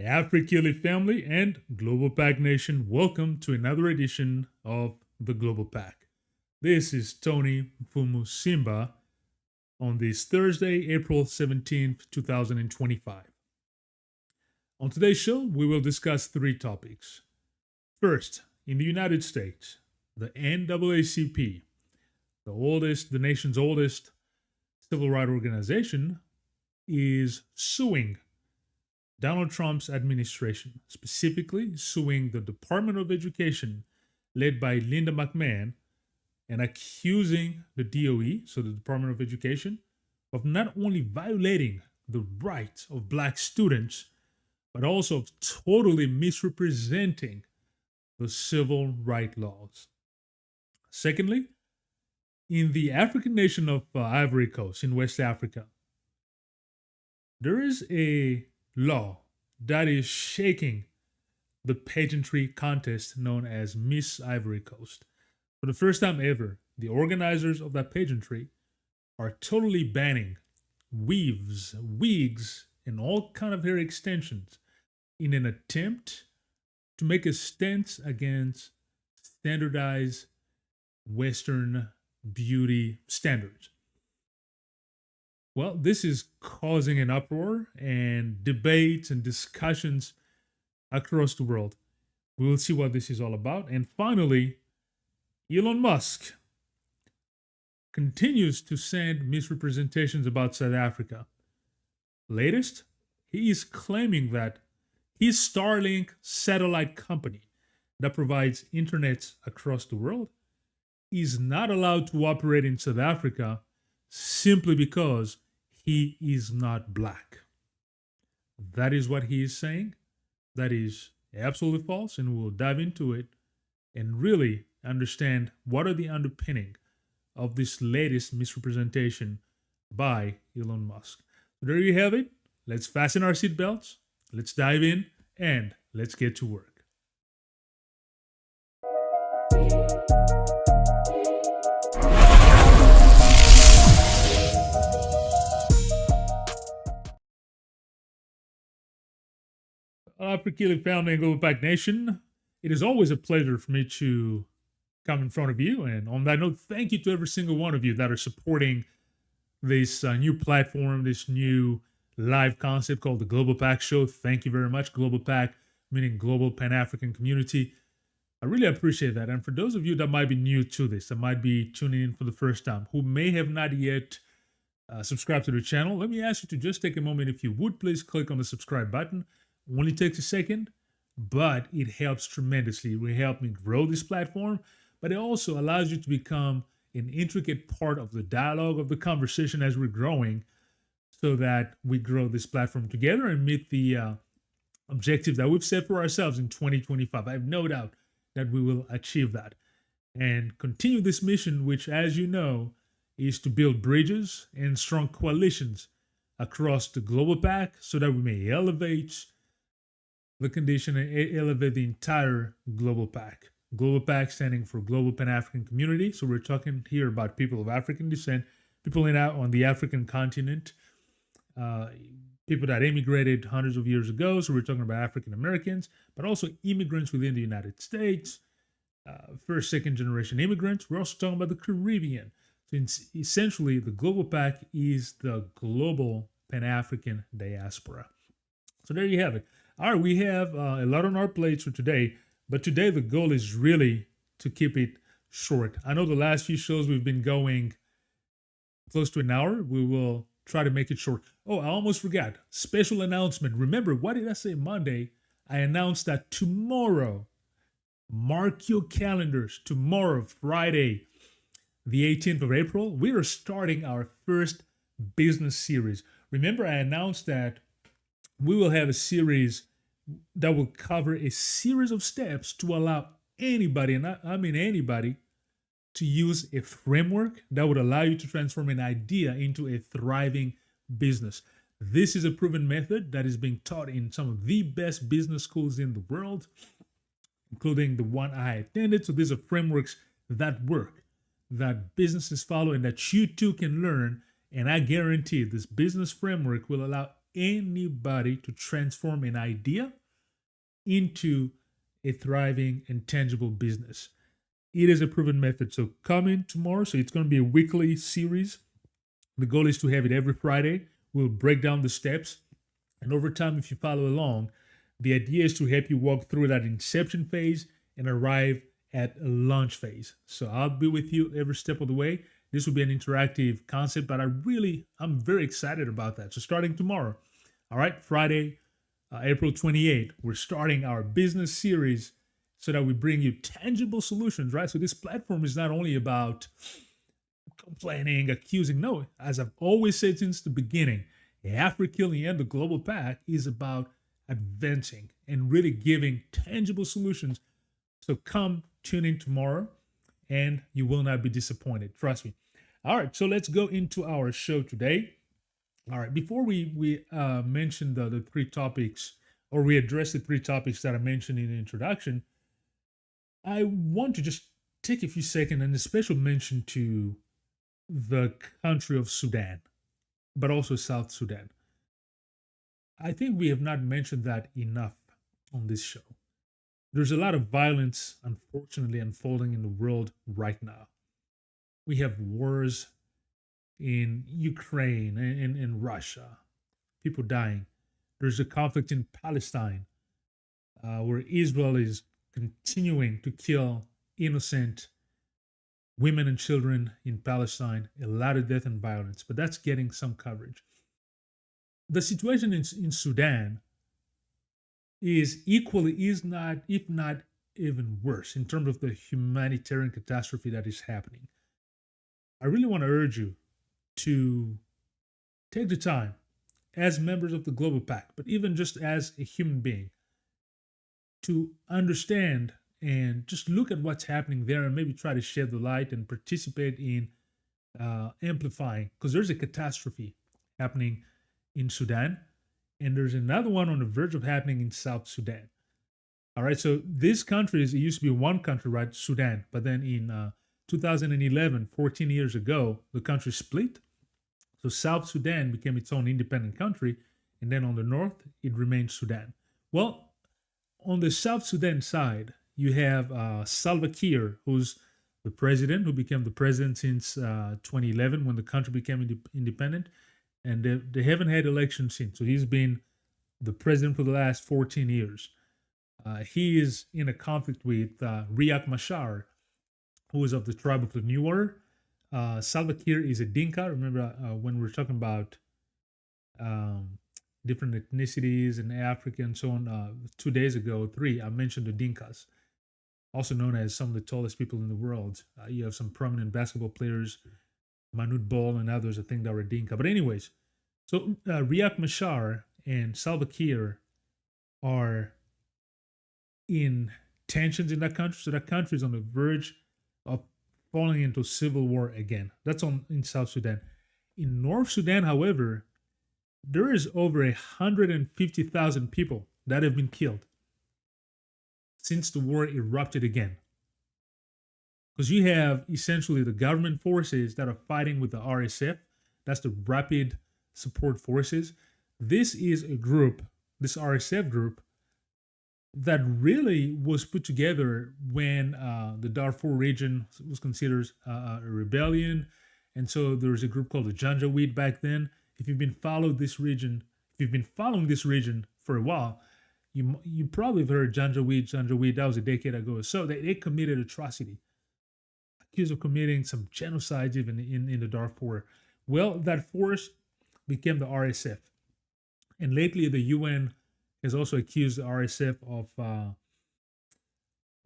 AfriKili family and Global Pack Nation, welcome to another edition of the Global Pack. This is Tony Mfumu Simba on this Thursday, April 17th, 2025. On today's show, we will discuss three topics. First, in the United States, the NAACP, the nation's oldest civil rights organization, is suing Donald Trump's administration, specifically suing the Department of Education led by Linda McMahon and accusing the DOE, so the Department of Education, of not only violating the rights of Black students, but also of totally misrepresenting the civil rights laws. Secondly, in the African nation of Ivory Coast in West Africa, there is a law that is shaking the pageantry contest known as Miss Ivory Coast. For the first time ever, the organizers of that pageantry are totally banning weaves, wigs, and all kind of hair extensions in an attempt to make a stance against standardized Western beauty standards. Well, this is causing an uproar and debates and discussions across the world. We will see what this is all about. And finally, Elon Musk continues to send misrepresentations about South Africa. Latest, he is claiming that his Starlink satellite company that provides internet across the world is not allowed to operate in South Africa simply because he is not Black. That is what he is saying. That is absolutely false, and we'll dive into it and really understand what are the underpinning of this latest misrepresentation by Elon Musk. So there you have it. Let's fasten our seatbelts, let's dive in, and let's get to work. AfriKili family and Global Pack Nation, it is always a pleasure for me to come in front of you. And on that note, thank you to every single one of you that are supporting this new platform, this new live concept called the Global Pack Show. Thank you very much. Global Pack, meaning Global Pan-African Community. I really appreciate that. And for those of you that might be new to this, that might be tuning in for the first time, who may have not yet subscribed to the channel, let me ask you to just take a moment. If you would, please click on the subscribe button. Only takes a second, but it helps tremendously. It will help me grow this platform, but it also allows you to become an intricate part of the dialogue, of the conversation as we're growing, so that we grow this platform together and meet the objective that we've set for ourselves in 2025. I have no doubt that we will achieve that and continue this mission, which, as you know, is to build bridges and strong coalitions across the Global Pack so that we may elevate the condition and elevate the entire Global Pack. Global Pack standing for Global Pan-African Community. So we're talking here about people of African descent, people on the African continent, people that immigrated hundreds of years ago. So we're talking about African Americans, but also immigrants within the United States, first, second generation immigrants. We're also talking about the Caribbean. So essentially, the Global Pack is the global Pan-African diaspora. So there you have it. All right, we have a lot on our plates for today, but today the goal is really to keep it short. I know the last few shows we've been going close to an hour. We will try to make it short. Oh, I almost forgot. Special announcement. Remember, what did I say Monday? I announced that tomorrow, mark your calendars, tomorrow, Friday, the 18th of April, we are starting our first business series. Remember, I announced that we will have a series that will cover a series of steps to allow anybody, and I mean anybody, to use a framework that would allow you to transform an idea into a thriving business. This is a proven method that is being taught in some of the best business schools in the world, including the one I attended. So these are frameworks that work, that businesses follow, and that you too can learn. And I guarantee this business framework will allow anybody to transform an idea into a thriving and tangible business. It is a proven method. So come in tomorrow. So it's going to be a weekly series. The goal is to have it every Friday. We'll break down the steps. And over time, if you follow along, the idea is to help you walk through that inception phase and arrive at a launch phase. So I'll be with you every step of the way. This will be an interactive concept, but I'm very excited about that. So starting tomorrow, all right, Friday, April 28th, we're starting our business series so that we bring you tangible solutions, right? So this platform is not only about complaining, accusing. No, as I've always said since the beginning, AfriKili and the Global Pack is about advancing and really giving tangible solutions. So come tune in tomorrow and you will not be disappointed. Trust me. All right, so let's go into our show today. All right, before we mention the three topics, or we address the three topics that I mentioned in the introduction, I want to just take a few seconds and a special mention to the country of Sudan, but also South Sudan. I think we have not mentioned that enough on this show. There's a lot of violence, unfortunately, unfolding in the world right now. We have wars in Ukraine and in Russia, people dying. There's a conflict in Palestine where Israel is continuing to kill innocent women and children in Palestine, a lot of death and violence, but that's getting some coverage. The situation in Sudan is not, if not even worse, in terms of the humanitarian catastrophe that is happening. I really want to urge you to take the time as members of the Global Pack, but even just as a human being, to understand and just look at what's happening there and maybe try to shed the light and participate in amplifying, because there's a catastrophe happening in Sudan, and there's another one on the verge of happening in South Sudan. All right, so these countries, it used to be one country, right, Sudan, but then in 2011, 14 years ago, the country split. So South Sudan became its own independent country, and then on the north, it remained Sudan. Well, on the South Sudan side, you have Salva Kiir, who's the president, who became the president since 2011 when the country became independent. And they haven't had elections since. So he's been the president for the last 14 years. He is in a conflict with Riek Machar, who is of the tribe of the Nuer. Salva Kiir is a Dinka. Remember when we were talking about different ethnicities in Africa and so on 2 days ago, I mentioned the Dinkas, also known as some of the tallest people in the world. You have some prominent basketball players, Manute Bol and others, I think, that were Dinka. But anyways, so Riek Machar and Salva Kiir are in tensions in that country. So that country is on the verge of falling into civil war again. That's in South Sudan. In North Sudan, however, there is over 150,000 people that have been killed since the war erupted again. Because you have essentially the government forces that are fighting with the RSF. That's the Rapid Support Forces. This is a group, this RSF group, that really was put together when the Darfur region was considered a rebellion. And so there was a group called the Janjaweed back then. If you've been following this region for a while, you probably have heard Janjaweed. That was a decade ago. So they committed atrocity, accused of committing some genocides even in the Darfur. Well, that force became the RSF. And lately the UN has also accused the RSF of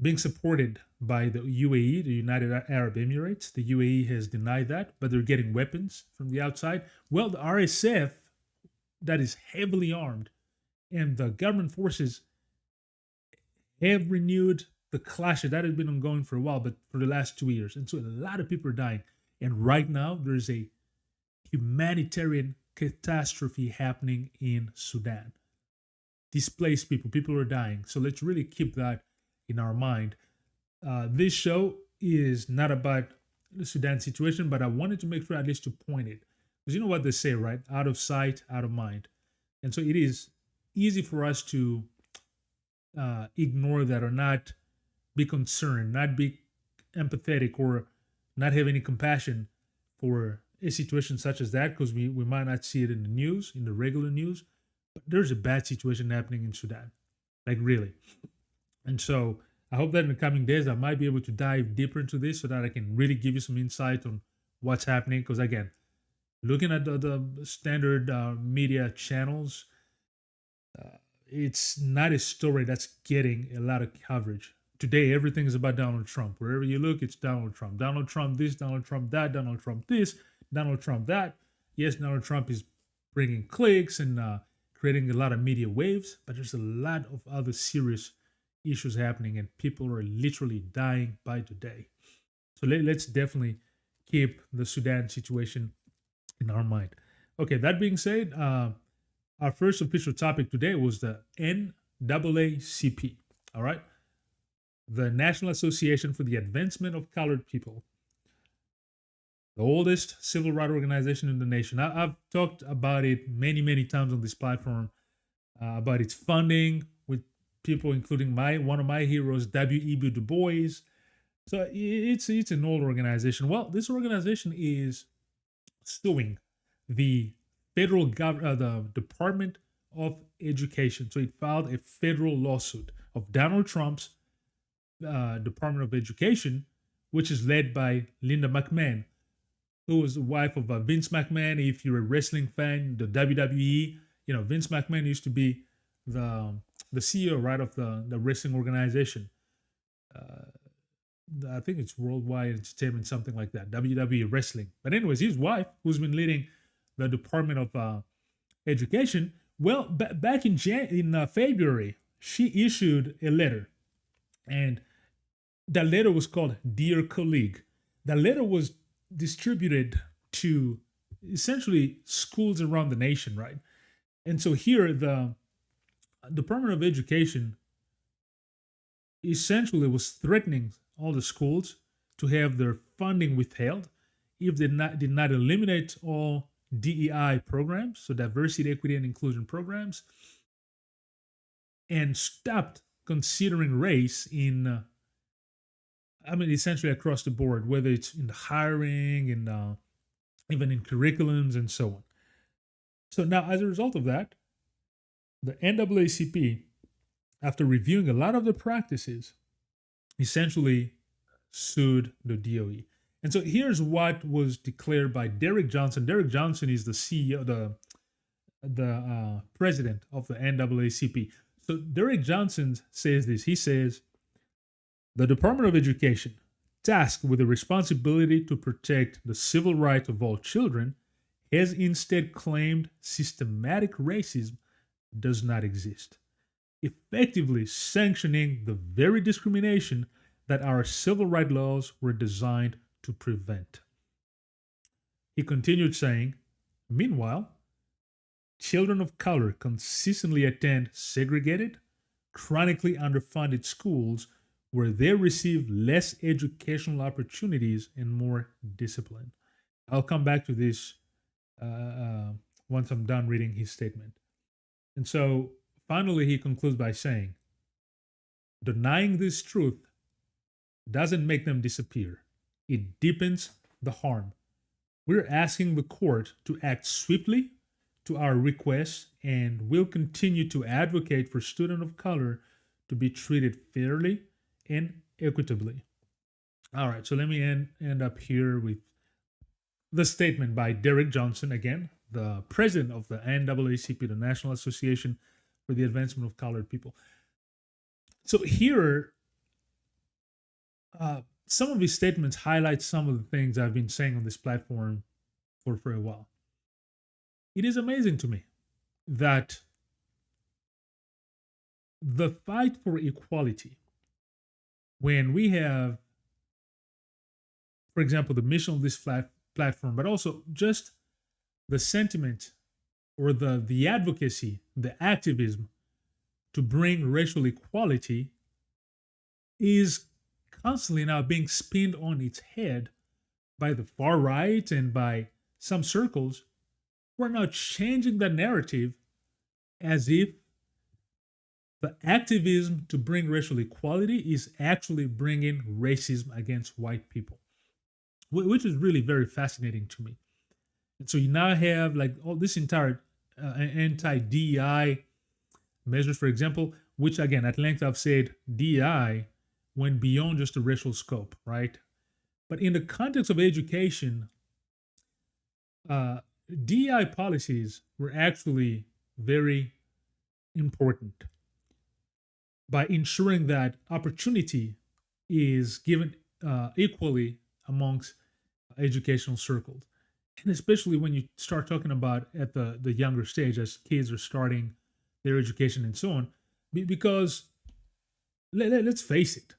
being supported by the UAE, the United Arab Emirates. The UAE has denied that, but they're getting weapons from the outside. Well, the RSF, that is heavily armed, and the government forces have renewed the clash that has been ongoing for a while, but for the last 2 years. And so a lot of people are dying. And right now, there's a humanitarian catastrophe happening in Sudan. Displaced people are dying. So let's really keep that in our mind. This show is not about the Sudan situation, but I wanted to make sure at least to point it. Because you know what they say, right? Out of sight, out of mind. And so it is easy for us to ignore that, or not be concerned, not be empathetic, or not have any compassion for a situation such as that, because we might not see it in the news, in the regular news. But there's a bad situation happening in Sudan, like really. And so I hope that in the coming days I might be able to dive deeper into this so that I can really give you some insight on what's happening. Because again, looking at the standard media channels, it's not a story that's getting a lot of coverage. Today, everything is about Donald Trump. Wherever you look, it's Donald Trump. Donald Trump this, Donald Trump that, Donald Trump this, Donald Trump that. Yes, Donald Trump is bringing clicks and creating a lot of media waves, but there's a lot of other serious issues happening, and people are literally dying by the day. So let's definitely keep the Sudan situation in our mind. Okay, that being said, our first official topic today was the NAACP. All right, the National Association for the Advancement of Colored People, the oldest civil rights organization in the nation. I've talked about it many times on this platform, about its funding with people including one of my heroes, W.E.B. Du Bois. So it's an old organization. Well, this organization is suing the the Department of Education. So it filed a federal lawsuit of Donald Trump's Department of Education, which is led by Linda McMahon, who was the wife of Vince McMahon. If you're a wrestling fan, the WWE, Vince McMahon used to be the CEO, right, of the wrestling organization. I think it's Worldwide Entertainment, something like that, WWE Wrestling. But anyways, his wife, who's been leading the Department of Education, well, back in February, she issued a letter, and that letter was called "Dear Colleague." That letter was distributed to essentially schools around the nation, right? And so here, the Department of Education essentially was threatening all the schools to have their funding withheld if they did not eliminate all DEI programs, so diversity, equity, and inclusion programs, and stopped considering race in, essentially across the board, whether it's in the hiring and even in curriculums and so on. So now, as a result of that, the NAACP, after reviewing a lot of the practices, essentially sued the DOE. And so here's what was declared by Derek Johnson. Derek Johnson is the CEO, the president of the NAACP. So Derek Johnson says this. He says, the Department of Education, tasked with the responsibility to protect the civil rights of all children, has instead claimed systematic racism does not exist, effectively sanctioning the very discrimination that our civil rights laws were designed to prevent. He continued saying, meanwhile, children of color consistently attend segregated, chronically underfunded schools where they receive less educational opportunities and more discipline. I'll come back to this once I'm done reading his statement. And so finally, he concludes by saying, denying this truth doesn't make them disappear. It deepens the harm. We're asking the court to act swiftly to our requests, and will continue to advocate for students of color to be treated fairly and equitably. All right, so let me end up here with the statement by Derek Johnson, again, the president of the NAACP, the National Association for the Advancement of Colored People. So here, some of his statements highlight some of the things I've been saying on this platform for a while. It is amazing to me that the fight for equality, when we have, for example, the mission of this platform, but also just the sentiment or the advocacy, the activism to bring racial equality, is constantly now being spinned on its head by the far right and by some circles. We're now changing the narrative as if the activism to bring racial equality is actually bringing racism against white people, which is really very fascinating to me. And so you now have like all this entire anti-DEI measures, for example, which again, at length I've said DEI went beyond just the racial scope, right? But in the context of education, DEI policies were actually very important by ensuring that opportunity is given equally amongst educational circles. And especially when you start talking about at the younger stage, as kids are starting their education and so on, because let's face it,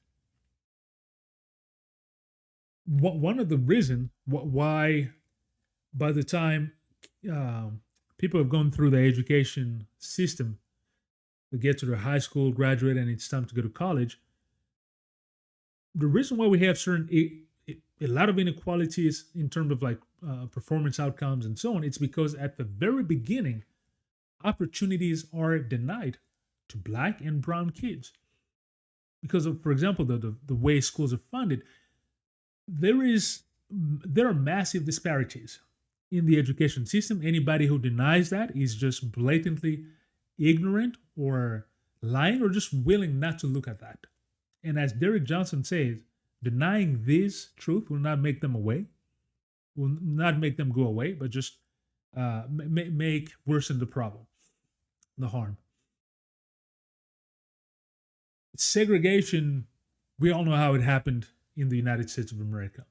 one of the reasons why by the time people have gone through the education system to get to their high school, graduate, and it's time to go to college, the reason why we have a lot of inequalities in terms of like performance outcomes and so on, it's because at the very beginning, opportunities are denied to Black and brown kids. Because of, for example, the way schools are funded, there are massive disparities in the education system. Anybody who denies that is just blatantly ignorant or lying or just willing not to look at that. And as Derek Johnson says, denying this truth will not make them will not make them go away, but just make worsen the problem, the harm. Segregation, we all know how it happened in the United States of America.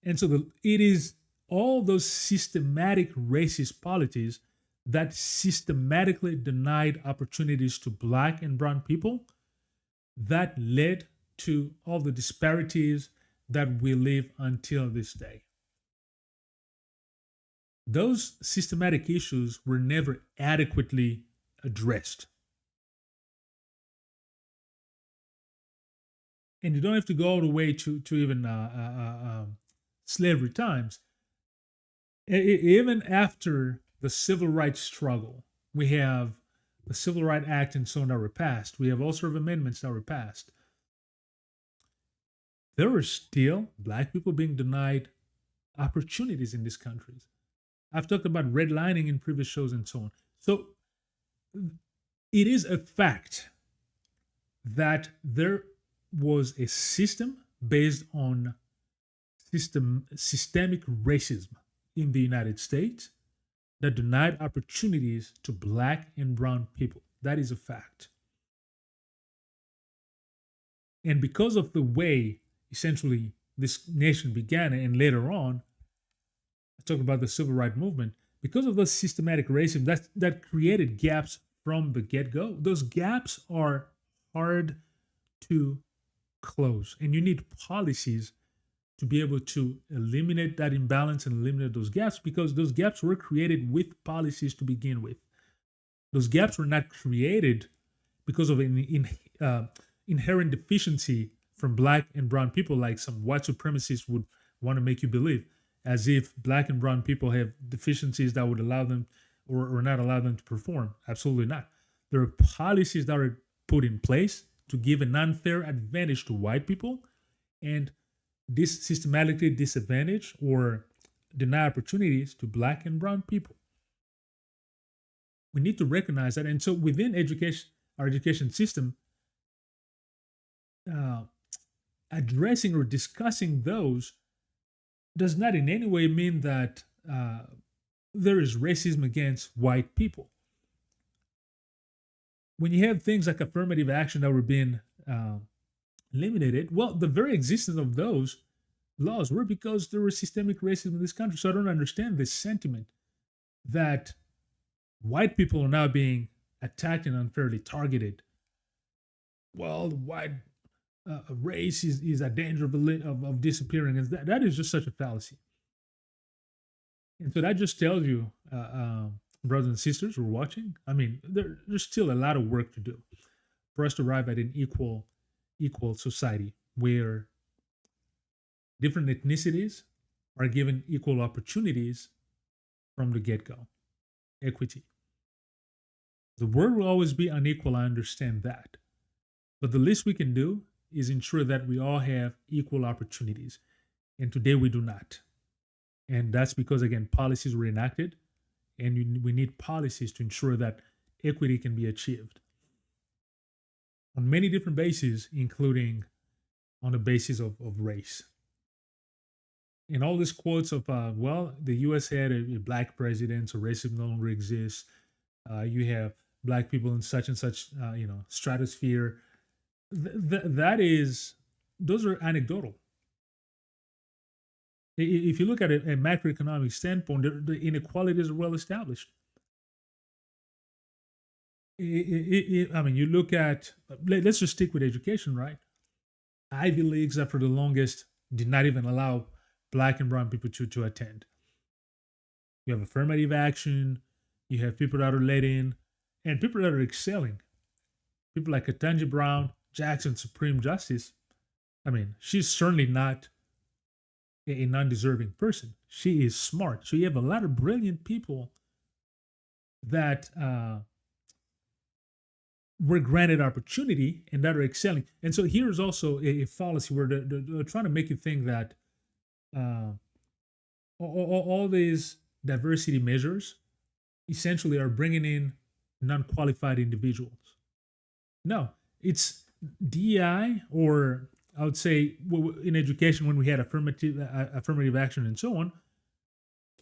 And so it is all those systematic racist policies that systematically denied opportunities to Black and brown people that led to all the disparities that we live until this day. Those systematic issues were never adequately addressed. And you don't have to go all the way to even slavery times. Even after the civil rights struggle, we have the Civil Rights Act and so on that were passed. We have all sort of amendments that were passed. There are still Black people being denied opportunities in these countries. I've talked about redlining in previous shows and so on. So it is a fact that there was a system based on systemic racism in the United States that denied opportunities to Black and brown people. That is a fact. And because of the way essentially this nation began and later on, I talk about the civil rights movement, because of the systematic racism that created gaps from the get-go, those gaps are hard to close. And you need policies to be able to eliminate that imbalance and eliminate those gaps, because those gaps were created with policies to begin with. Those gaps were not created because of an inherent deficiency from Black and brown people, like some white supremacists would want to make you believe, as if Black and brown people have deficiencies that would allow them or not allow them to perform. Absolutely not. There are policies that are put in place to give an unfair advantage to white people and this systematically disadvantage or deny opportunities to Black and brown people. We need to recognize that. And so within education, our education system, addressing or discussing those does not in any way mean that there is racism against white people. When you have things like affirmative action that were being eliminated, well, the very existence of those laws were because there was systemic racism in this country. So I don't understand this sentiment that white people are now being attacked and unfairly targeted. Well, the white race is a danger of disappearing. And that is just such a fallacy. And so that just tells you, brothers and sisters who are watching, I mean, there's still a lot of work to do for us to arrive at an equal society where different ethnicities are given equal opportunities from the get-go. Equity. The world will always be unequal. I understand that. But the least we can do is ensure that we all have equal opportunities. And today we do not. And that's because, again, policies were enacted, and we need policies to ensure that equity can be achieved on many different bases, including on the basis of race. And all these quotes of, well, the US had a black president, so racism no longer exists. You have black people in such and such, stratosphere. That is, those are anecdotal. If you look at a macroeconomic standpoint, the inequalities are well established. I mean, you look at, let's just stick with education, right? Ivy Leagues that for the longest did not even allow black and brown people to attend. You have affirmative action, you have people that are let in, and people that are excelling. People like Ketanji Brown, Jackson Supreme Justice. I mean, she's certainly not a non-deserving person. She is smart. So you have a lot of brilliant people that were granted opportunity and that are excelling. And so here's also a fallacy where they're trying to make you think that all these diversity measures essentially are bringing in non-qualified individuals. No, it's DEI, or I would say in education when we had affirmative action and so on,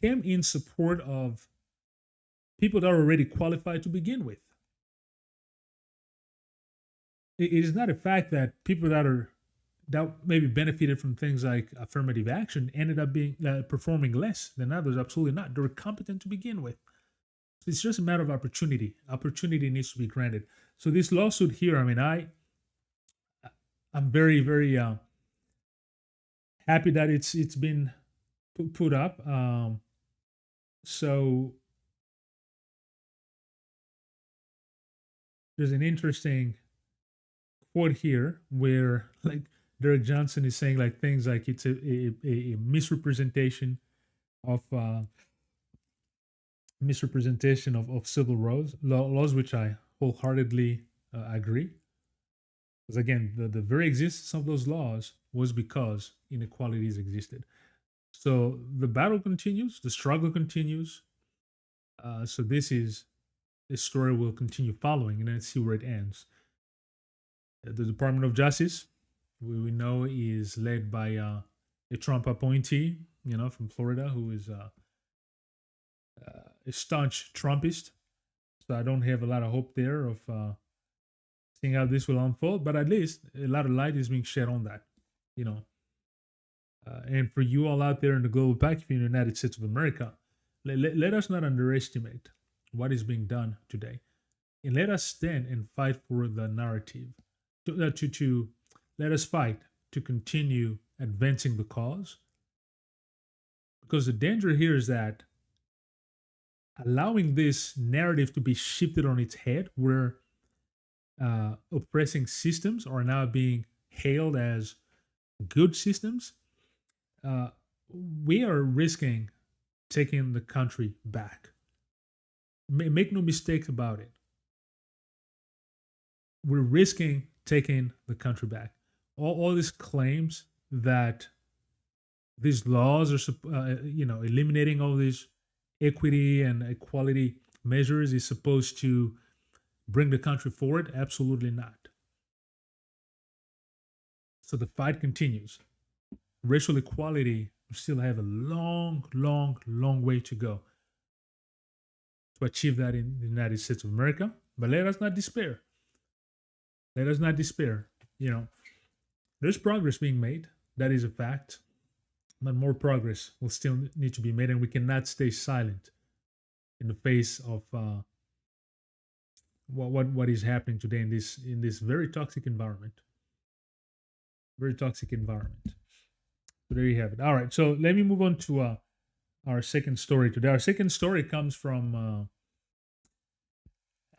came in support of people that are already qualified to begin with. It is not a fact that people that maybe benefited from things like affirmative action ended up being performing less than others. Absolutely not. They were competent to begin with. It's just a matter of opportunity. Opportunity needs to be granted. So this lawsuit here, I mean, I'm very, very happy that it's been put up. So there's an interesting quote here where like Derek Johnson is saying like things like it's a misrepresentation of civil laws, which I wholeheartedly agree. Because again, the very existence of those laws was because inequalities existed. So the battle continues, the struggle continues. So this story will continue following, and then see where it ends. The Department of Justice, we know, is led by a Trump appointee, from Florida, who is a staunch Trumpist. So I don't have a lot of hope there of seeing how this will unfold, but at least a lot of light is being shed on that, and for you all out there in the global PAC in the United States of America, let us not underestimate what is being done today, and let us stand and fight for the narrative. To let us fight to continue advancing the cause, because the danger here is that allowing this narrative to be shifted on its head, where oppressing systems are now being hailed as good systems, we are risking taking the country back. Make no mistakes about it. We're risking taking the country back. All these claims that these laws are, eliminating all these equity and equality measures is supposed to bring the country forward? Absolutely not. So the fight continues. Racial equality, we still have a long, long, long way to go to achieve that in the United States of America. But let us not despair. Let us not despair. There's progress being made. That is a fact. But more progress will still need to be made, and we cannot stay silent in the face of what is happening today in this very toxic environment. Very toxic environment. So there you have it. All right. So let me move on to our second story today. Our second story comes from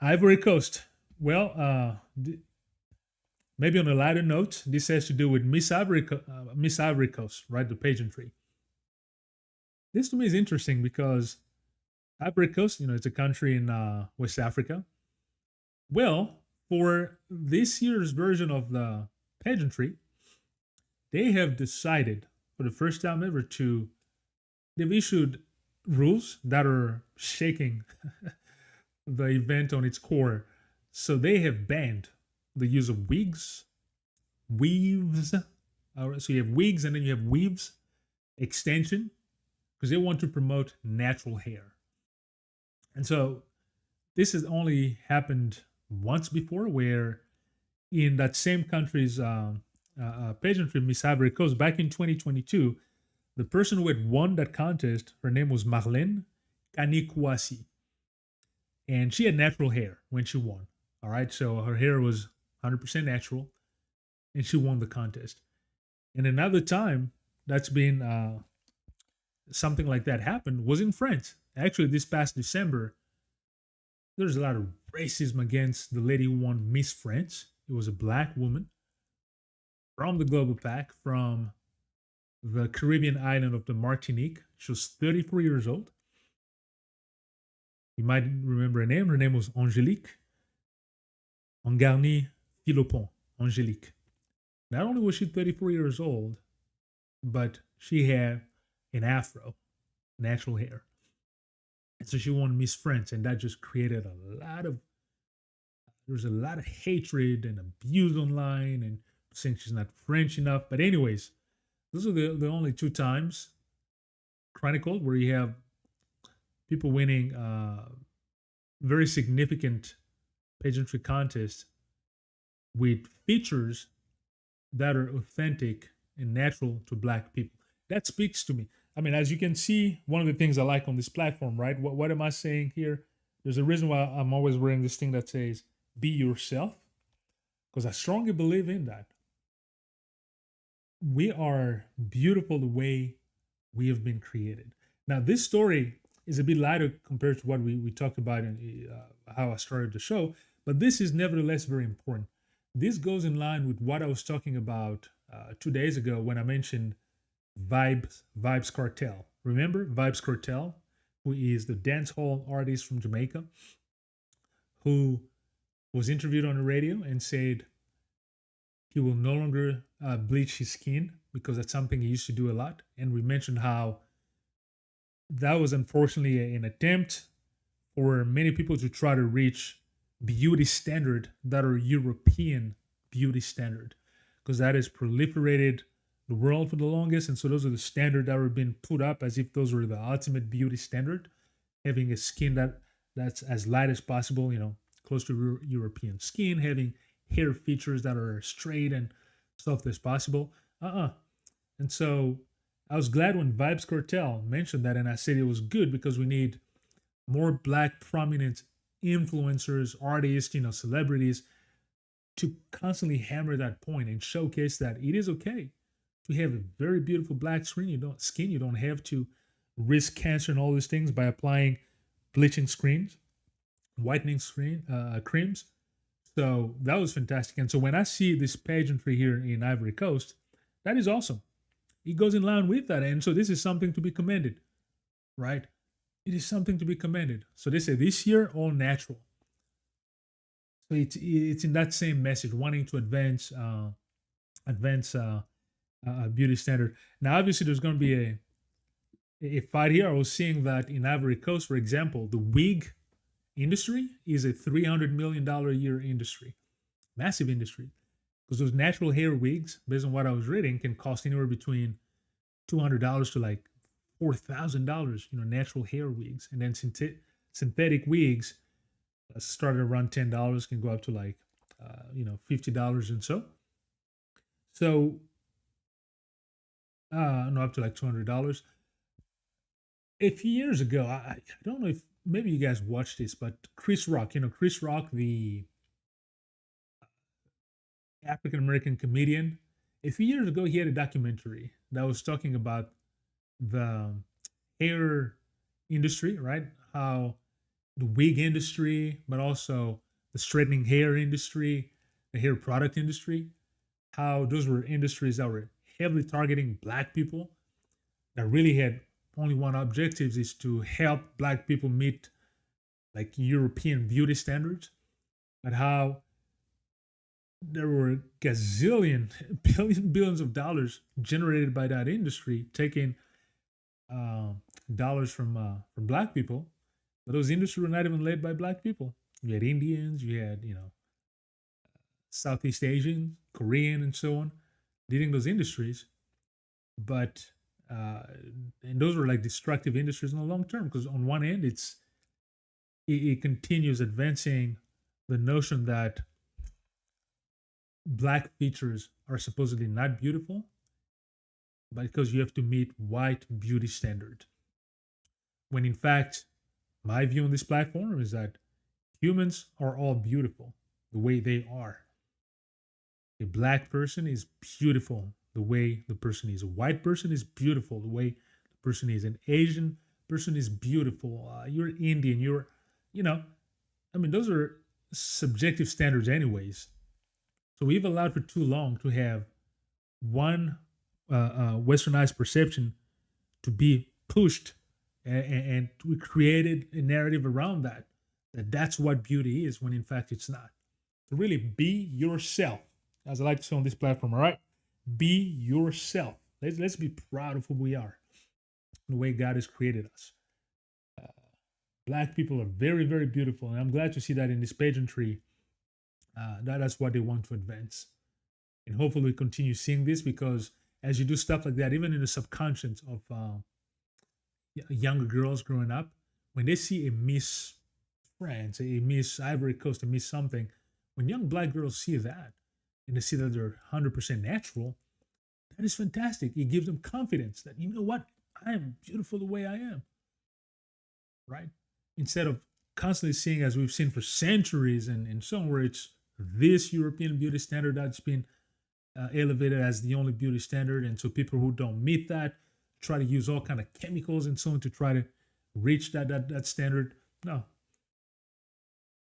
Ivory Coast. Well, maybe on a lighter note, this has to do with Miss Ivory Coast, right? The pageantry. This to me is interesting because Ivory Coast, it's a country in West Africa. Well, for this year's version of the pageantry, they have decided for the first time ever they've issued rules that are shaking the event on its core. So they have banned the use of wigs, weaves. So you have wigs and then you have weaves, extension, because they want to promote natural hair. And so this has only happened once before, where in that same country's pageantry, Miss Ivory Coast, back in 2022, the person who had won that contest, her name was Marlene Kanikwasi. And she had natural hair when she won. All right. So her hair was 100% natural and she won the contest. And another time that's been something like that happened was in France. Actually, this past December, there's a lot of racism against the lady who won Miss France. It was a black woman from the global pack from the Caribbean island of the Martinique. She was 34 years old. You might remember her name. Her name was Angélique Angarni Philopon. Angélique. Not only was she 34 years old, but she had an afro, natural hair. And so she won Miss France, and that just created there was a lot of hatred and abuse online and saying she's not French enough. But anyways, those are the only two times chronicled where you have people winning very significant pageantry contests with features that are authentic and natural to black people. That speaks to me. I mean, as you can see, one of the things I like on this platform, right? What am I saying here? There's a reason why I'm always wearing this thing that says, be yourself, because I strongly believe in that. We are beautiful the way we have been created. Now, this story is a bit lighter compared to what we talked about in how I started the show, but this is nevertheless very important. This goes in line with what I was talking about 2 days ago when I mentioned Vibes Cartel. Remember Vibes Cartel, who is the dancehall artist from Jamaica, who was interviewed on the radio and said he will no longer bleach his skin because that's something he used to do a lot. And we mentioned how that was unfortunately an attempt for many people to try to reach beauty standard that are European beauty standard, because that has proliferated the world for the longest. And so those are the standards that were being put up as if those were the ultimate beauty standard, having a skin that's as light as possible, close to European skin, having hair features that are straight and soft as possible. And so I was glad when Vibes Cartel mentioned that, and I said it was good because we need more black prominent influencers, artists, celebrities to constantly hammer that point and showcase that it is okay to have a very beautiful black skin. You don't have to risk cancer and all these things by applying bleaching creams, whitening creams. So that was fantastic. And so when I see this pageantry here in Ivory Coast, that is awesome. It goes in line with that. And so this is something to be commended, right? It is something to be commended. So they say this year, all natural. So it's in that same message, wanting to advance beauty standard. Now, obviously, there's going to be a fight here. I was seeing that in Ivory Coast, for example, the wig industry is a $300 million a year industry, massive industry, because those natural hair wigs, based on what I was reading, can cost anywhere between $200 to like $4,000. Natural hair wigs, and then synthetic wigs started around $10, can go up to like $50 and so. So no, up to like $200. A few years ago, I don't know if maybe you guys watched this, but Chris Rock, the African American comedian, a few years ago, he had a documentary that was talking about the hair industry, right? How the wig industry, but also the straightening hair industry, the hair product industry, how those were industries that were heavily targeting black people, that really had only one objective, is to help black people meet like European beauty standards. but how there were billions of dollars generated by that industry, taking uh, dollars from black people, but those industries were not even led by black people. You had Indians, you had Southeast Asian, Korean, and so on, leading those industries. But uh, and those were like destructive industries in the long term, because on one end, it continues advancing the notion that black features are supposedly not beautiful, but because you have to meet white beauty standard. When in fact, my view on this platform is that humans are all beautiful the way they are. A black person is beautiful the way the person is. A white person is beautiful the way the person is. An Asian person is beautiful. You're Indian. You know, I mean, those are subjective standards, anyways. So we've allowed for too long to have one westernized perception to be pushed, and we created a narrative around that that's what beauty is, when in fact it's not. To really be yourself, as I like to say on this platform. All right, be yourself. Let's be proud of who we are, the way God has created us. Uh, Black people are very, very beautiful, and I'm glad to see that in this pageantry. That's what they want to advance, and hopefully we continue seeing this, because as you do stuff like that, even in the subconscious of younger girls growing up, when they see a Miss France, a Miss Ivory Coast, a Miss something, when young black girls see that and they see that they're 100% natural, that is fantastic. It gives them confidence that, you know what, I am beautiful the way I am, right? Instead of constantly seeing, as we've seen for centuries and so on, where it's this European beauty standard that's been elevated as the only beauty standard, and so people who don't meet that try to use all kind of chemicals and so on to try to reach that standard. No,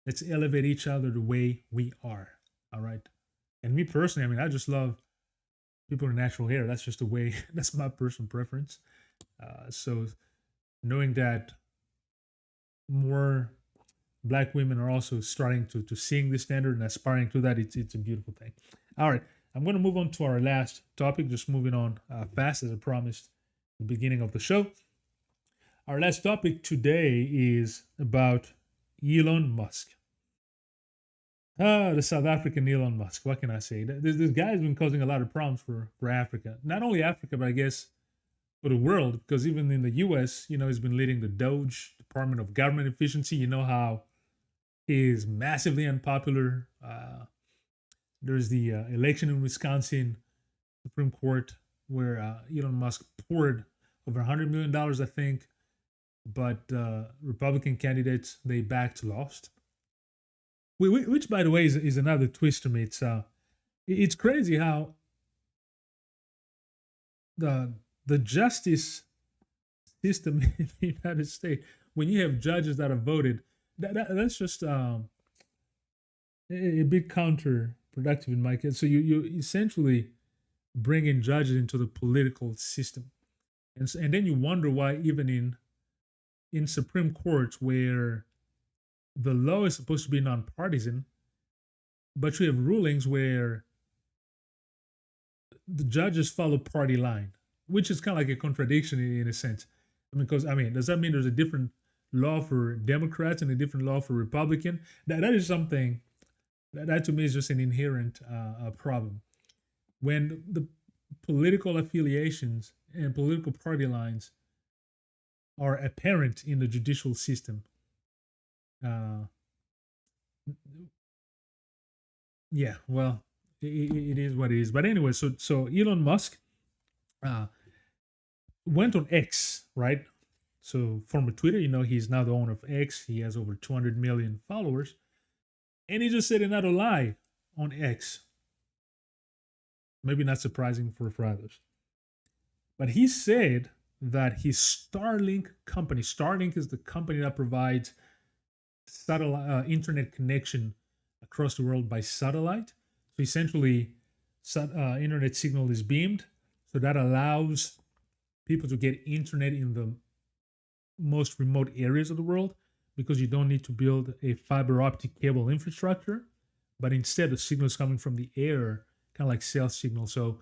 let's elevate each other the way we are. All right. And me personally, I mean, I just love people with natural hair. That's just the way. That's my personal preference. So knowing that more black women are also starting to seeing this standard and aspiring to that, it's a beautiful thing. All right, I'm going to move on to our last topic. Just moving on fast, as I promised at the beginning of the show. Our last topic today is about Elon Musk. The South African Elon Musk. What can I say? This guy has been causing a lot of problems for Africa. Not only Africa, but I guess for the world, because even in the US, he's been leading the Doge, Department of Government Efficiency. You know how he is massively unpopular. There's the election in Wisconsin Supreme Court, where Elon Musk poured over $100 million, I think, but Republican candidates, they backed, lost. Which, by the way, is another twist to me. It's crazy how the justice system in the United States, when you have judges that are voted, that's just a bit counterproductive in my case. So you essentially bring in judges into the political system, and then you wonder why even in Supreme Courts, where the law is supposed to be nonpartisan, but you have rulings where the judges follow party line, which is kind of like a contradiction in a sense. Because does that mean there's a different law for Democrats and a different law for Republican? That is something that to me is just an inherent problem. When the political affiliations and political party lines are apparent in the judicial system, yeah, well, it is what it is. But anyway, so Elon Musk uh, went on X, right? So former Twitter, he's now the owner of X. He has over 200 million followers, and he just said another lie on X. Maybe not surprising for others, but he said that his Starlink company, Starlink is the company that provides satellite internet connection across the world by satellite. So essentially, internet signal is beamed, so that allows people to get internet in the most remote areas of the world, because you don't need to build a fiber optic cable infrastructure, but instead the signal is coming from the air, kind of like cell signal. So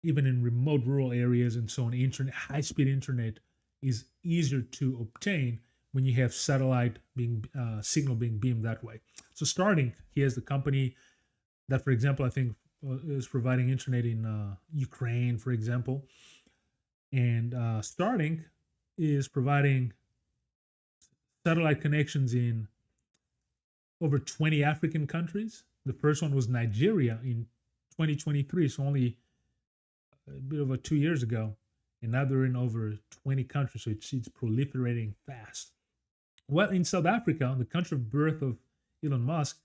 even in remote rural areas and so on, internet, high-speed internet is easier to obtain when you have satellite being signal being beamed that way. So Starlink, here's the company that, for example, I think is providing internet in Ukraine, for example. And Starlink is providing satellite connections in over 20 African countries. The first one was Nigeria in 2023, so only a bit over 2 years ago. And now they're in over 20 countries, so it's proliferating fast. Well, in South Africa, the country of birth of Elon Musk,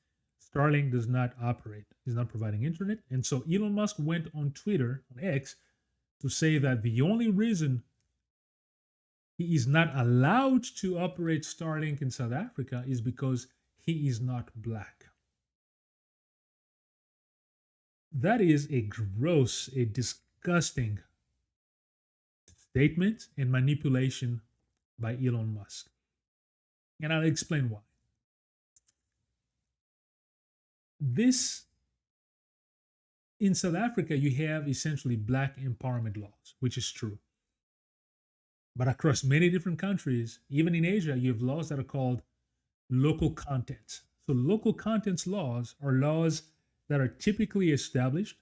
Starlink does not operate. He's not providing internet. And so Elon Musk went on Twitter, on X, to say that the only reason he is not allowed to operate Starlink in South Africa is because he is not black. That is a gross, a disgusting statement and manipulation by Elon Musk. And I'll explain why. This, in South Africa, you have essentially black empowerment laws, which is true. But across many different countries, even in Asia, you have laws that are called local contents. So local contents laws are laws that are typically established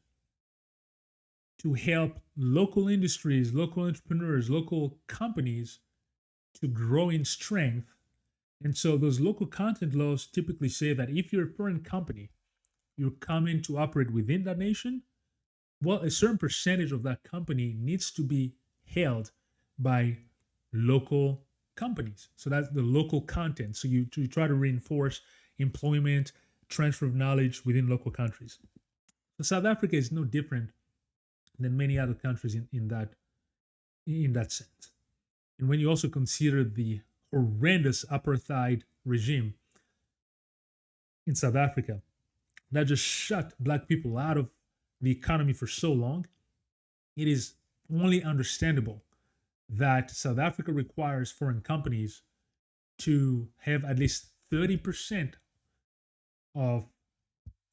to help local industries, local entrepreneurs, local companies to grow in strength. And so those local content laws typically say that if you're a foreign company, you're coming to operate within that nation, well, a certain percentage of that company needs to be held by local companies. So that's the local content. So you try to reinforce employment, transfer of knowledge within local countries. So South Africa is no different than many other countries in that sense. And when you also consider the horrendous apartheid regime in South Africa that just shut black people out of the economy for so long, it is only understandable that South Africa requires foreign companies to have at least 30% of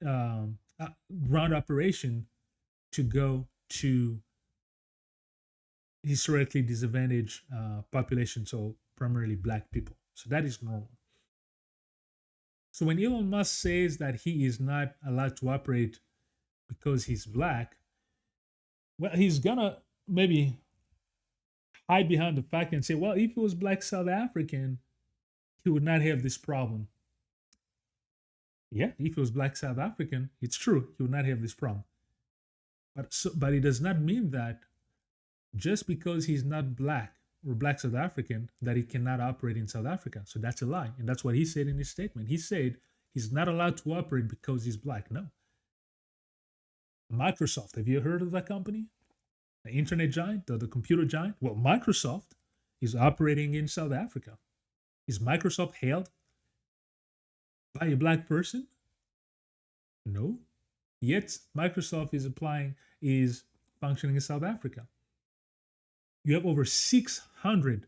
ground operation to go to historically disadvantaged population, so primarily black people. So that is normal. So when Elon Musk says that he is not allowed to operate because he's black, well, he's gonna maybe hide behind the fact and say, well, if he was black South African, he would not have this problem. Yeah, if he was black South African, it's true, he would not have this problem. But it does not mean that just because he's not black or black South African, that he cannot operate in South Africa. So that's a lie. And that's what he said in his statement. He said he's not allowed to operate because he's black. No. Microsoft, have you heard of that company? The internet giant, the computer giant? Well, Microsoft is operating in South Africa. Is Microsoft held by a black person? No. Yet Microsoft is functioning in South Africa. You have over 600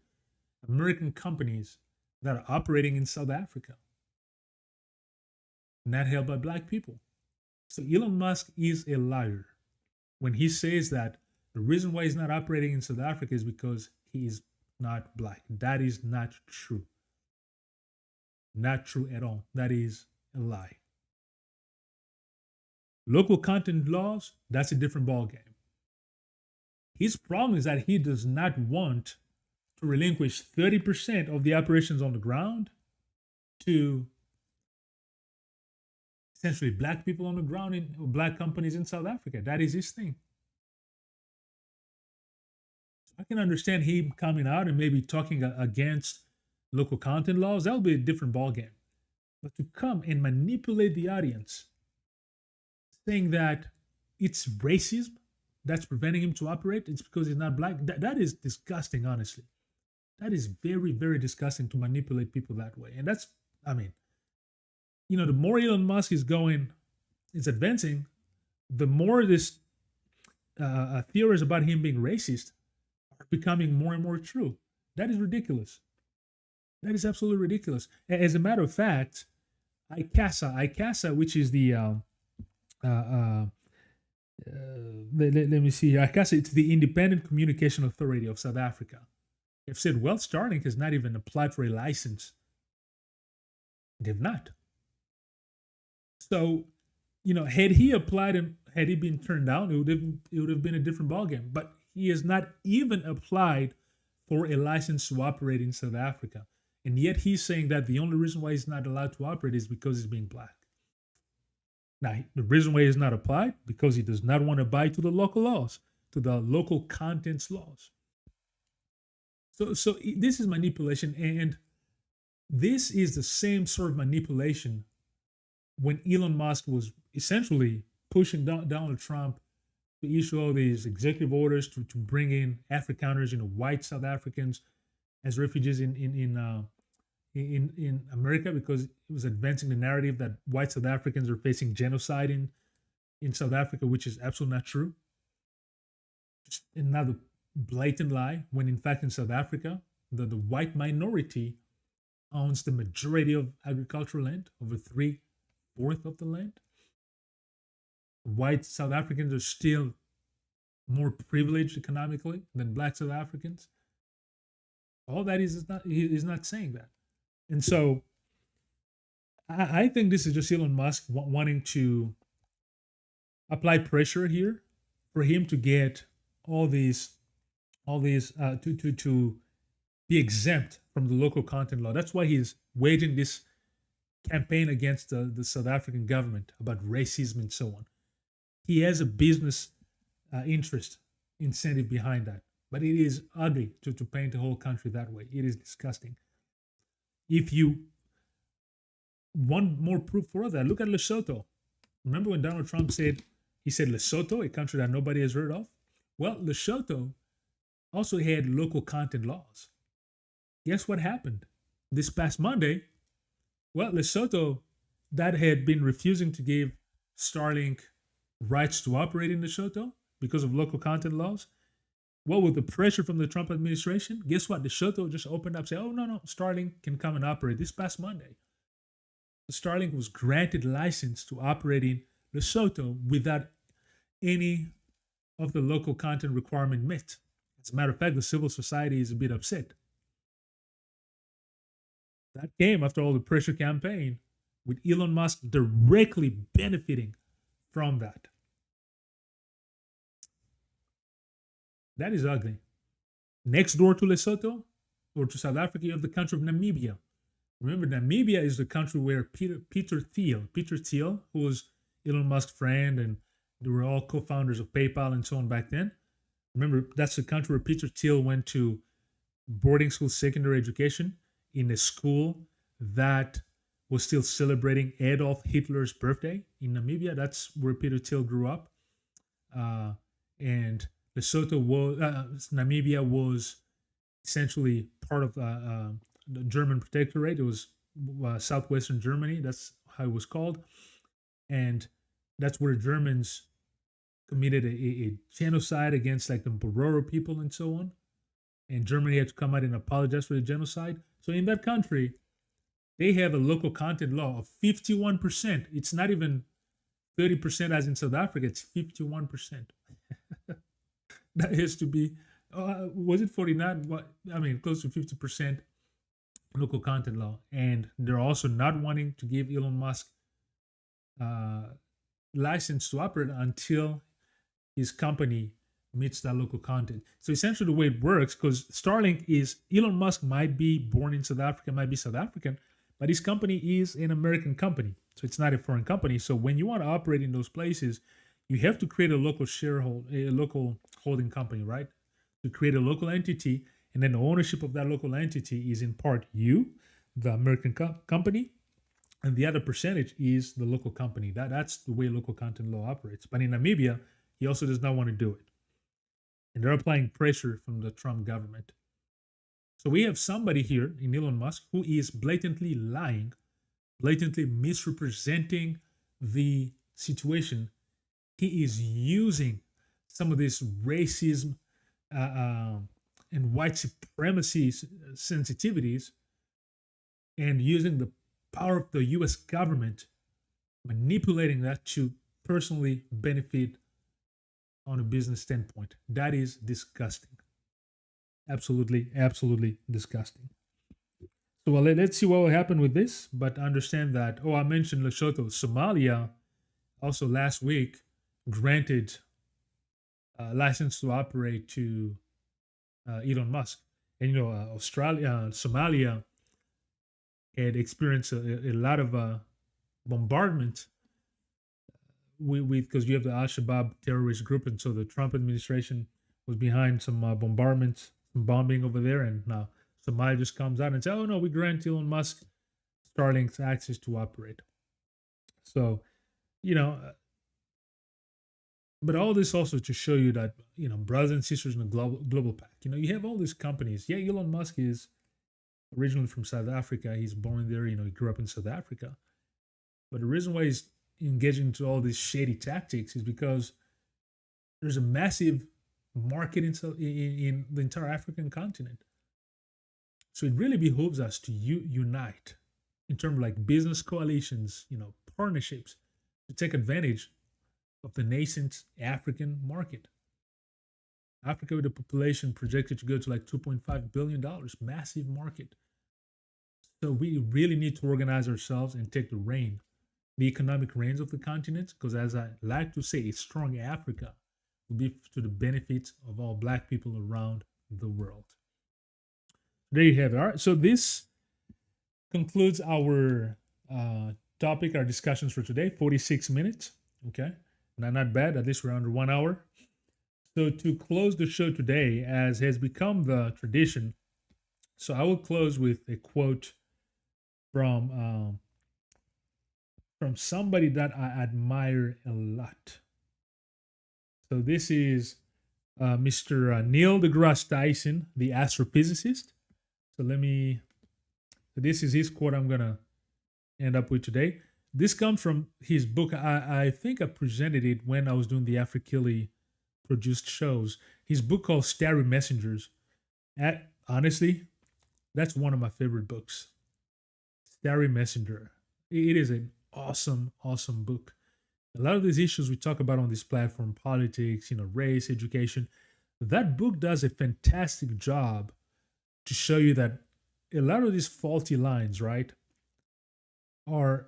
American companies that are operating in South Africa, not held by black people. So Elon Musk is a liar when he says that the reason why he's not operating in South Africa is because he is not black. That is not true. Not true at all. That is a lie. Local content laws, that's a different ballgame. His problem is that he does not want to relinquish 30% of the operations on the ground to essentially black people on the ground in black companies in South Africa. That is his thing. So I can understand him coming out and maybe talking against local content laws. That would be a different ballgame. But to come and manipulate the audience, saying that it's racism that's preventing him to operate, it's because he's not black. That is disgusting, honestly. That is very, very disgusting to manipulate people that way. And that's, I mean, the more Elon Musk is advancing, the more this theories about him being racist are becoming more and more true. That is ridiculous. That is absolutely ridiculous. As a matter of fact, ICASA, which is the uh, uh, let me see. ICASA, it's the Independent Communication Authority of South Africa. They've said, well, Starlink has not even applied for a license. They've not. So, had he applied and had he been turned down, it would have been a different ballgame. But he has not even applied for a license to operate in South Africa. And yet he's saying that the only reason why he's not allowed to operate is because he's being black. Now, the reason why he's not applied, because he does not want to abide to the local laws, to the local contents laws. So this is manipulation, and this is the same sort of manipulation when Elon Musk was essentially pushing Donald Trump to issue all these executive orders to bring in Afrikaners, white South Africans, as refugees in America, because it was advancing the narrative that white South Africans are facing genocide in South Africa, which is absolutely not true. Just another blatant lie, when in fact in South Africa, the white minority owns the majority of agricultural land, over 3/4 of the land. White South Africans are still more privileged economically than black South Africans. All that is not saying that. And so I think this is just Elon Musk wanting to apply pressure here for him to get all these to be exempt from the local content law. That's why he's waging this campaign against the South African government about racism and so on. He has a business interest incentive behind that. But it is ugly to paint the whole country that way. It is disgusting. If you want more proof for that, look at Lesotho. Remember when Donald Trump said Lesotho, a country that nobody has heard of? Well, Lesotho also had local content laws. Guess what happened this past Monday? Well, Lesotho, that had been refusing to give Starlink rights to operate in Lesotho because of local content laws. Well, with the pressure from the Trump administration, guess what? Lesotho just opened up, say, oh, no, Starlink can come and operate this past Monday. Starlink was granted license to operate in Lesotho without any of the local content requirement met. As a matter of fact, the civil society is a bit upset. That came after all the pressure campaign, with Elon Musk directly benefiting from that. That is ugly. Next door to Lesotho or to South Africa, you have the country of Namibia. Remember, Namibia is the country where Peter Thiel, who was Elon Musk's friend, and they were all co-founders of PayPal and so on back then. Remember, that's the country where Peter Thiel went to boarding school secondary education in a school that was still celebrating Adolf Hitler's birthday in Namibia. That's where Peter Thiel grew up. And Namibia was essentially part of the German protectorate. It was southwestern Germany. That's how it was called. And that's where Germans committed a genocide against like the Bororo people and so on. And Germany had to come out and apologize for the genocide. So in that country, they have a local content law of 51%. It's not even 30% as in South Africa. It's 51%. That has to be, was it 49? Close to 50% local content law. And they're also not wanting to give Elon Musk license to operate until his company meets that local content. So essentially the way it works, because Starlink is, Elon Musk might be born in South Africa, might be South African, but his company is an American company. So it's not a foreign company. So when you want to operate in those places, you have to create a local local holding company, right? To create a local entity, and then the ownership of that local entity is in part you, the American company, and the other percentage is the local company. That's the way local content law operates. But in Namibia, he also does not want to do it. And they're applying pressure from the Trump government. So we have somebody here in Elon Musk who is blatantly lying, blatantly misrepresenting the situation. He is using some of this racism and white supremacy sensitivities and using the power of the US government, manipulating that to personally benefit on a business standpoint. That is disgusting. Absolutely, absolutely disgusting. So well, let's see what will happen with this. But understand that, oh, I mentioned Lesotho, Somalia also last week granted license to operate to Elon Musk. And Australia, Somalia had experienced a lot of bombardment with because you have the Al Shabaab terrorist group, and so the Trump administration was behind some bombardments, some bombing over there, and now Somalia just comes out and says, "Oh no, we grant Elon Musk Starlink's access to operate." So, you know, but all this also to show you that brothers and sisters in the global pack. You have all these companies. Yeah, Elon Musk is originally from South Africa. He's born there. He grew up in South Africa. But the reason why he's engaging into all these shady tactics is because there's a massive market in the entire African continent. So it really behooves us to unite in terms of like business coalitions, partnerships to take advantage of the nascent African market. Africa with a population projected to go to like $2.5 billion, massive market. So we really need to organize ourselves and take the economic reins of the continent, because as I like to say, a strong Africa will be to the benefit of all Black people around the world. There you have it. All right. So this concludes our topic, our discussions for today. 46 minutes. Okay. Not bad. At least we're under 1 hour. So to close the show today, as has become the tradition, so I will close with a quote from somebody that I admire a lot. So this is Mr. Neil deGrasse Tyson, the astrophysicist. So this is his quote I'm going to end up with today. This comes from his book. I think I presented it when I was doing the AfriKili produced shows. His book called Starry Messengers. Honestly, that's one of my favorite books. Starry Messenger. It is an awesome, awesome book. A lot of these issues we talk about on this platform, politics, race, education, that book does a fantastic job to show you that a lot of these faulty lines, right, are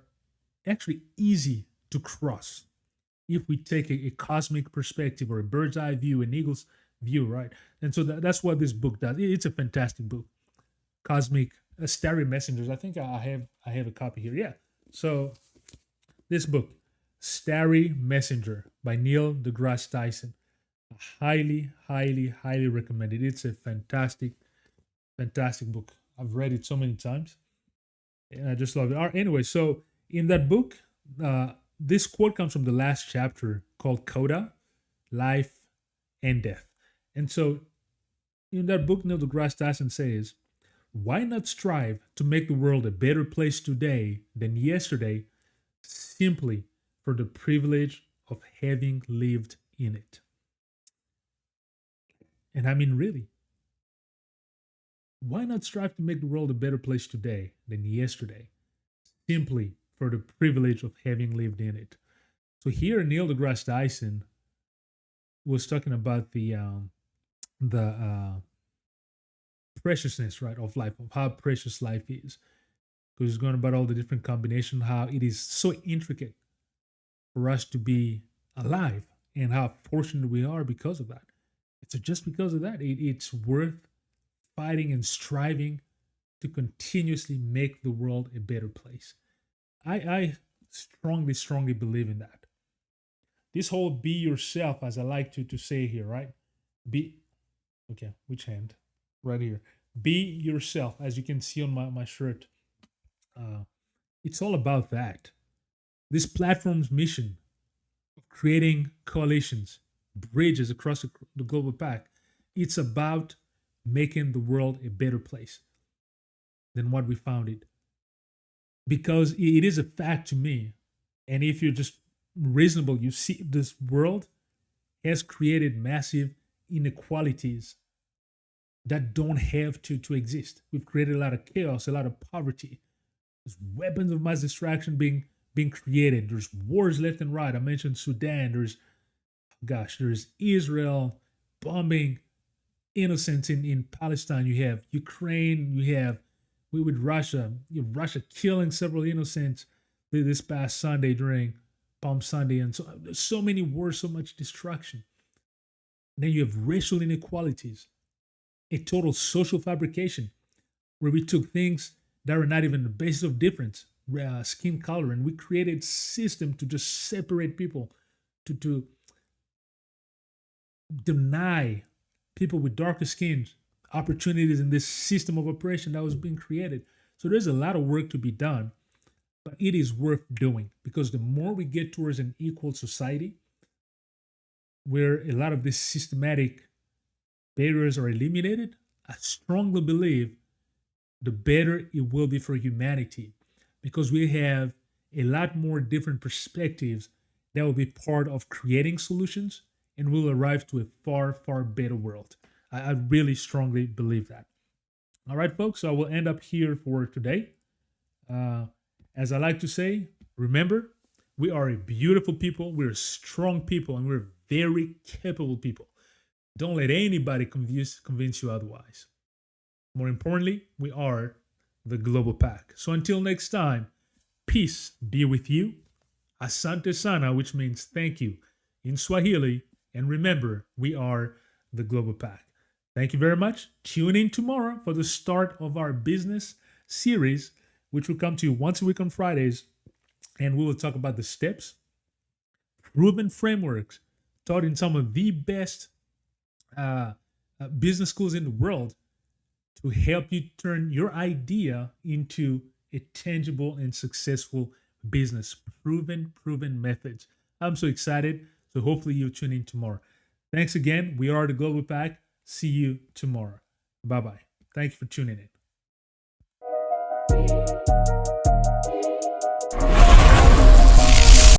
actually easy to cross if we take a cosmic perspective or a bird's eye view, an eagle's view, right? And so that's what this book does. It's a fantastic book. Starry Messengers. I think I have a copy here. Yeah. So this book, Starry Messenger by Neil deGrasse Tyson. Highly, highly, highly recommended. It's a fantastic, fantastic book. I've read it so many times and I just love it. Anyway, so in that book, this quote comes from the last chapter called Coda, Life and Death. And so in that book, Neil deGrasse Tyson says, why not strive to make the world a better place today than yesterday, simply for the privilege of having lived in it? And I mean, really, why not strive to make the world a better place today than yesterday, simply for the privilege of having lived in it? So here, Neil deGrasse Tyson was talking about the preciousness, right, of life, of how precious life is, because he's going about all the different combinations, how it is so intricate for us to be alive, and how fortunate we are because of that. So just because of that, it's worth fighting and striving to continuously make the world a better place. I strongly, strongly believe in that. This whole be yourself, as I like to say here, right? Okay, which hand? Right here. Be yourself, as you can see on my shirt. It's all about that. This platform's mission of creating coalitions, bridges across the global pack, it's about making the world a better place than what we found it. Because it is a fact to me, and if you're just reasonable, you see this world has created massive inequalities that don't have to exist. We've created a lot of chaos, a lot of poverty. There's weapons of mass destruction being created. There's wars left and right. I mentioned Sudan. There's Israel bombing innocents in Palestine. You have Ukraine. You have with Russia. You have Russia killing several innocents this past Sunday during Palm Sunday, and so there's so many wars, so much destruction. And then you have racial inequalities, a total social fabrication, where we took things that were not even the basis of difference, skin color, and we created system to just separate people, to deny people with darker skins opportunities in this system of oppression that was being created. So there's a lot of work to be done, but it is worth doing, because the more we get towards an equal society where a lot of these systematic barriers are eliminated, I strongly believe the better it will be for humanity, because we have a lot more different perspectives that will be part of creating solutions, and we'll arrive to a far, far better world. I really strongly believe that. All right, folks, so I will end up here for today. As I like to say, remember, we are a beautiful people, we're strong people, and we're very capable people. Don't let anybody convince you otherwise. More importantly, we are the global pack. So until next time, peace be with you. Asante sana, which means thank you in Swahili. And remember, we are the global pack. Thank you very much. Tune in tomorrow for the start of our business series, which will come to you once a week on Fridays. And we will talk about the steps, proven frameworks taught in some of the best business schools in the world to help you turn your idea into a tangible and successful business. Proven methods. I'm so excited. So hopefully you'll tune in tomorrow. Thanks again. We are the Global Pack. See you tomorrow. Bye-bye. Thank you for tuning in.